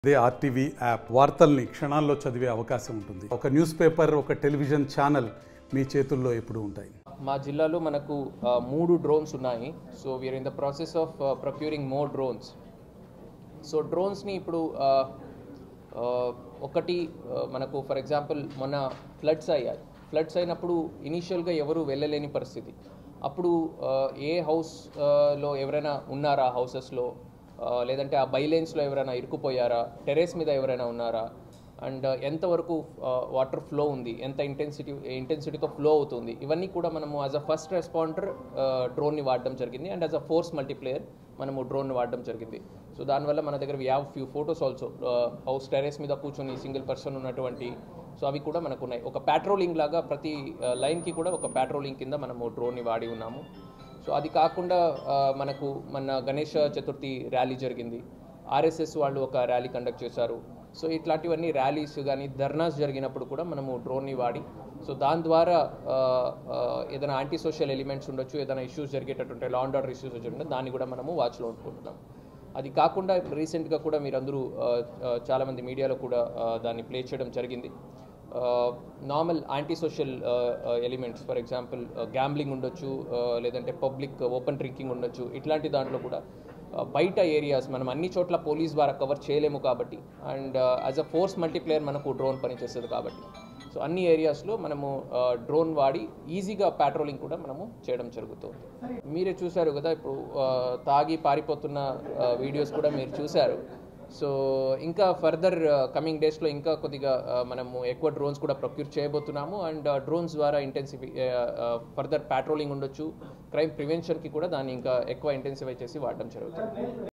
అదే RTV app వార్తల్ని క్షణాల్లో చదివే అవకాశం ఉంటుంది. ఒక న్యూస్ పేపర్, ఒక టెలివిజన్ ఛానల్ మీ చేతుల్లో ఎప్పుడు ఉంటాయి. మా జిల్లాలో మనకు 3 డ్రోన్స్ ఉన్నాయి. So we're in the process of procuring more drones. So డ్రోన్స్ని ఇప్పుడు ఒకటి మనకు ఫర్ ఎగ్జాంపుల్ మొన్న ఫ్లడ్స్ అయ్యాయి. ఫ్లడ్స్ అయినప్పుడు ఇనీషియల్గా ఎవరు వెళ్ళలేని పరిస్థితి. అప్పుడు ఏ హౌస్లో ఎవరైనా ఉన్నారా, హౌసెస్లో లేదంటే ఆ బైలైన్స్లో ఎవరైనా ఇరుక్కుపోయారా, టెరెస్ మీద ఎవరైనా ఉన్నారా, అండ్ ఎంతవరకు వాటర్ ఫ్లో ఉంది, ఎంత ఇంటెన్సిటీతో ఫ్లో అవుతుంది, ఇవన్నీ కూడా మనము యాజ్ అ ఫస్ట్ రెస్పాండర్ డ్రోన్ని వాడడం జరిగింది. And as a force multiplayer మనము డ్రోన్ని వాడడం జరిగింది. సో దానివల్ల మన దగ్గర we have few photos also, house terrace మీద కూర్చొని సింగిల్ పర్సన్ ఉన్నటువంటి, సో అవి కూడా మనకు ఉన్నాయి. ఒక ప్యాట్రోలింగ్ లాగా ప్రతి లైన్కి కూడా ఒక ప్యాట్రోలింగ్ కింద మనము డ్రోన్ని వాడి ఉన్నాము. సో అది కాకుండా మనకు మన గణేష చతుర్థి ర్యాలీ జరిగింది. ఆర్ఎస్ఎస్ వాళ్ళు ఒక ర్యాలీ కండక్ట్ చేశారు. సో ఇట్లాంటివన్నీ ర్యాలీస్ కానీ ధర్నాస్ జరిగినప్పుడు కూడా మనము డ్రోన్ని వాడి, సో దాని ద్వారా ఏదైనా యాంటీ సోషల్ ఎలిమెంట్స్ ఉండొచ్చు, ఏదైనా ఇష్యూస్ జరిగేటట్టుంటే, లా అండ్ ఆర్డర్ ఇష్యూస్ వచ్చి దాన్ని కూడా మనము వాచ్లో ఉంటుకుంటున్నాం. అది కాకుండా రీసెంట్గా కూడా మీరందరూ చాలామంది మీడియాలో కూడా దాన్ని ప్లే చేయడం జరిగింది. Normal anti social elements, for example gambling ఉండొచ్చు, లేదంటే పబ్లిక్ ఓపెన్ డ్రింకింగ్ ఉండొచ్చు. ఇట్లాంటి దాంట్లో కూడా బయట ఏరియాస్ మనం అన్ని చోట్ల పోలీస్ ద్వారా కవర్ చేయలేము కాబట్టి, and as a force multiplayer మనకు డ్రోన్ పనిచేస్తుంది కాబట్టి, సో అన్ని ఏరియాస్లో మనము డ్రోన్ వాడి ఈజీగా ప్యాట్రోలింగ్ కూడా మనము చేయడం జరుగుతుంది. మీరే చూశారు కదా, ఇప్పుడు తాగి పారిపోతున్న వీడియోస్ కూడా మీరు చూశారు. సో ఇంకా ఫర్దర్ కమింగ్ డేస్లో ఇంకా కొద్దిగా మనము ఎక్కువ డ్రోన్స్ కూడా ప్రొక్యూర్ చేయబోతున్నాము. అండ్ డ్రోన్స్ ద్వారా ఫర్దర్ ప్యాట్రోలింగ్ ఉండొచ్చు, క్రైమ్ ప్రివెన్షన్కి కూడా దాన్ని ఇంకా ఎక్కువ ఇంటెన్సిఫై చేసి వాడడం జరుగుతుంది.